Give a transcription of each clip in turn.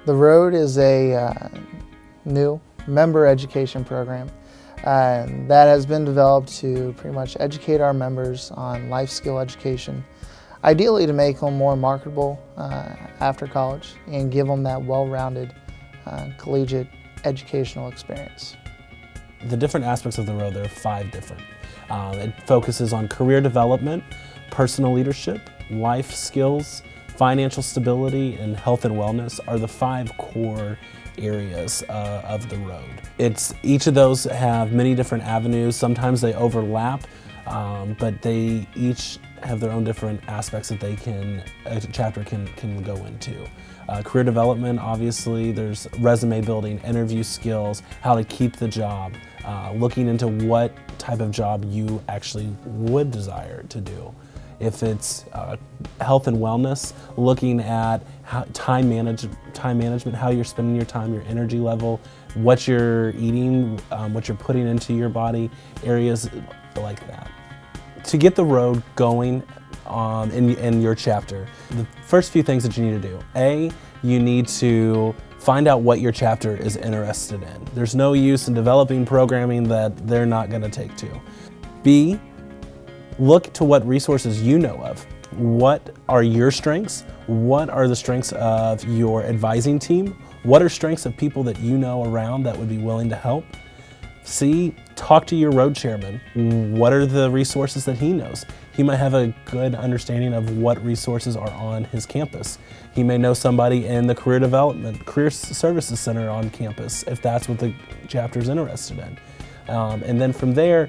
The Road is a new member education program that has been developed to pretty much educate our members on life skill education, ideally to make them more marketable after college and give them that well-rounded collegiate educational experience. The different aspects of The Road, there are 5 different. It focuses on career development, personal leadership, life skills, financial stability, and health and wellness are the 5 core areas of The Road. Each of those have many different avenues. Sometimes they overlap, but they each have their own different aspects that a chapter can go into. Career development, obviously, there's resume building, interview skills, how to keep the job, looking into what type of job you actually would desire to do. If it's health and wellness, looking at time management, how you're spending your time, your energy level, what you're eating, what you're putting into your body, areas like that. To get The Road going in your chapter, the first few things that you need to do. A, you need to find out what your chapter is interested in. There's no use in developing programming that they're not going to take to. B, look to what resources you know of. What are your strengths? What are the strengths of your advising team? What are strengths of people that you know around that would be willing to help? C, talk to your road chairman. What are the resources that he knows? He might have a good understanding of what resources are on his campus. He may know somebody in the career services center on campus if that's what the chapter is interested in. And then from there,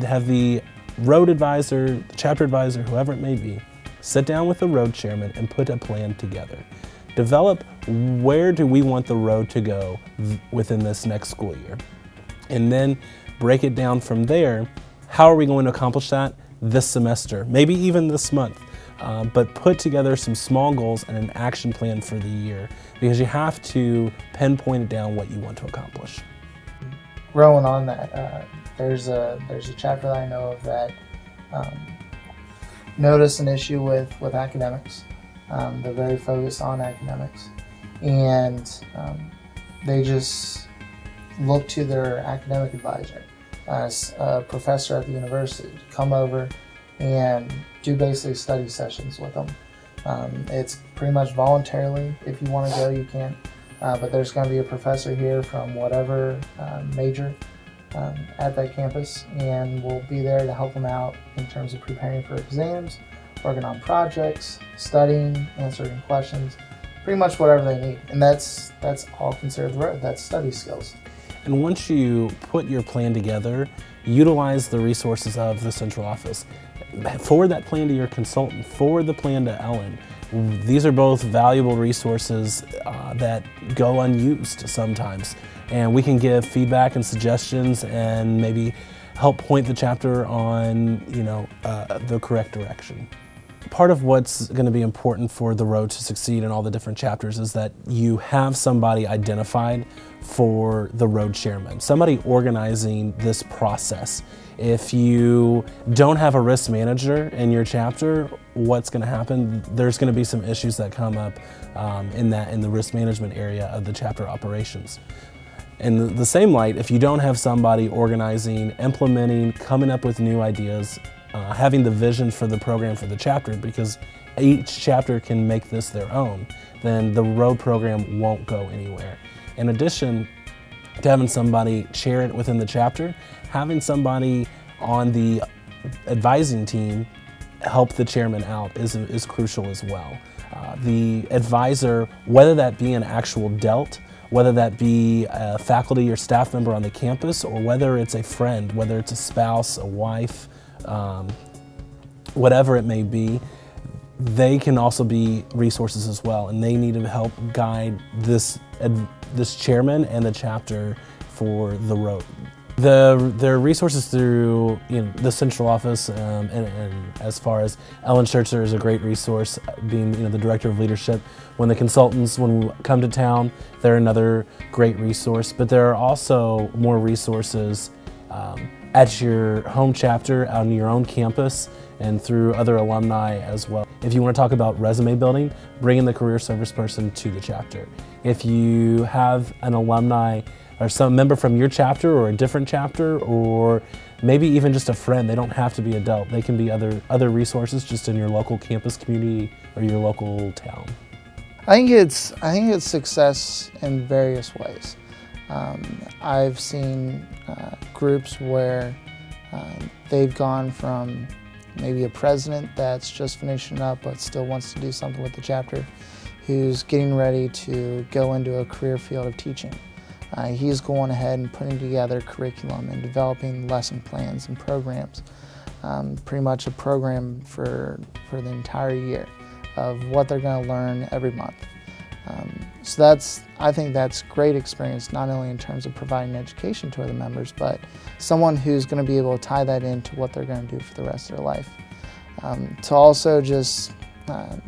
have the road advisor, the chapter advisor, whoever it may be, sit down with the road chairman and put a plan together. Develop where do we want the road to go within this next school year. And then break it down from there. How are we going to accomplish that this semester, maybe even this month? But put together some small goals and an action plan for the year, because you have to pinpoint it down what you want to accomplish. Rolling on that, there's a chapter that I know of that noticed an issue with academics. They're very focused on academics, and they just look to their academic advisor, a professor at the university, to come over and do basically study sessions with them. It's pretty much voluntarily. If you want to go, you can. But there's going to be a professor here from whatever major at that campus, and we'll be there to help them out in terms of preparing for exams, working on projects, studying, answering questions, pretty much whatever they need. And that's all considered The Road. That's study skills. And once you put your plan together, utilize the resources of the central office. Forward that plan to your consultant, forward the plan to Ellen. These are both valuable resources that go unused sometimes. And we can give feedback and suggestions and maybe help point the chapter on, the correct direction. Part of what's going to be important for The Road to succeed in all the different chapters is that you have somebody identified for the road chairman, somebody organizing this process. If you don't have a risk manager in your chapter, what's going to happen? There's going to be some issues that come up in the risk management area of the chapter operations. In the same light, if you don't have somebody organizing, implementing, coming up with new ideas, having the vision for the program for the chapter, because each chapter can make this their own, then the road program won't go anywhere. In addition to having somebody chair it within the chapter, having somebody on the advising team help the chairman out is crucial as well. The advisor, whether that be an actual DELT, whether that be a faculty or staff member on the campus, or whether it's a friend, whether it's a spouse, a wife, whatever it may be, they can also be resources as well, and they need to help guide this chairman and the chapter for the road. There are resources through the central office, and as far as Ellen Schertzer is a great resource, being the director of leadership. When the consultants come to town, they're another great resource. But there are also more resources at your home chapter, on your own campus, and through other alumni as well. If you want to talk about resume building, bring in the career service person to the chapter. If you have an alumni or some member from your chapter or a different chapter, or maybe even just a friend, they don't have to be adult. They can be other resources just in your local campus community or your local town. I think it's success in various ways. I've seen groups where they've gone from maybe a president that's just finishing up but still wants to do something with the chapter, who's getting ready to go into a career field of teaching. He's going ahead and putting together curriculum and developing lesson plans and programs, pretty much a program for the entire year of what they're going to learn every month. So I think that's great experience, not only in terms of providing education to other members, but someone who's going to be able to tie that into what they're going to do for the rest of their life. To also just kind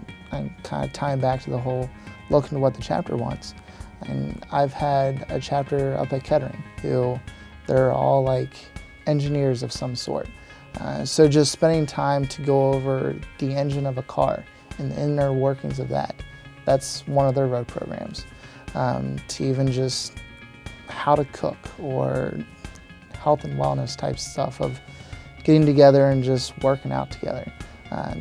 of tying back to the whole looking to what the chapter wants. And I've had a chapter up at Kettering who they're all like engineers of some sort. So just spending time to go over the engine of a car and the inner workings of that. That's one of their road programs. To even just how to cook or health and wellness type stuff of getting together and just working out together.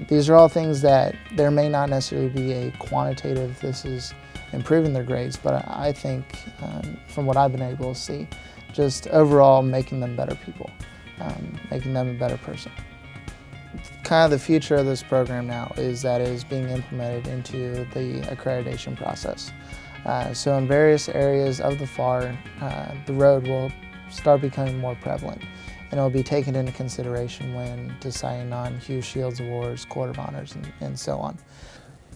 These are all things that there may not necessarily be a quantitative, this is improving their grades, but I think from what I've been able to see, just overall making them better people, making them a better person. Kind of the future of this program now is that it is being implemented into the accreditation process. So in various areas of the FAR, the road will start becoming more prevalent, and it will be taken into consideration when deciding on Hughes Shields Awards, Court of Honors, and so on.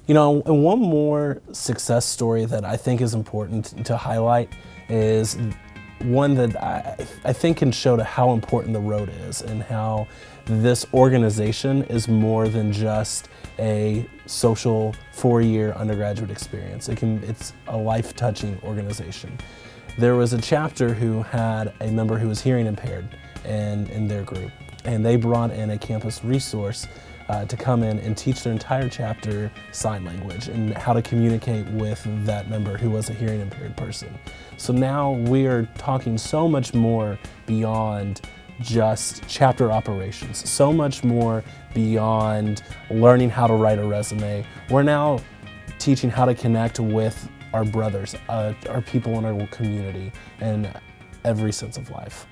You know, and one more success story that I think is important to highlight is one that I think can show to how important the road is and how this organization is more than just a social 4-year undergraduate experience. It's a life-touching organization. There was a chapter who had a member who was hearing impaired in their group, and they brought in a campus resource to come in and teach their entire chapter sign language and how to communicate with that member who was a hearing impaired person. So now we are talking so much more beyond just chapter operations, so much more beyond learning how to write a resume. We're now teaching how to connect with our brothers, our people in our community, in every sense of life.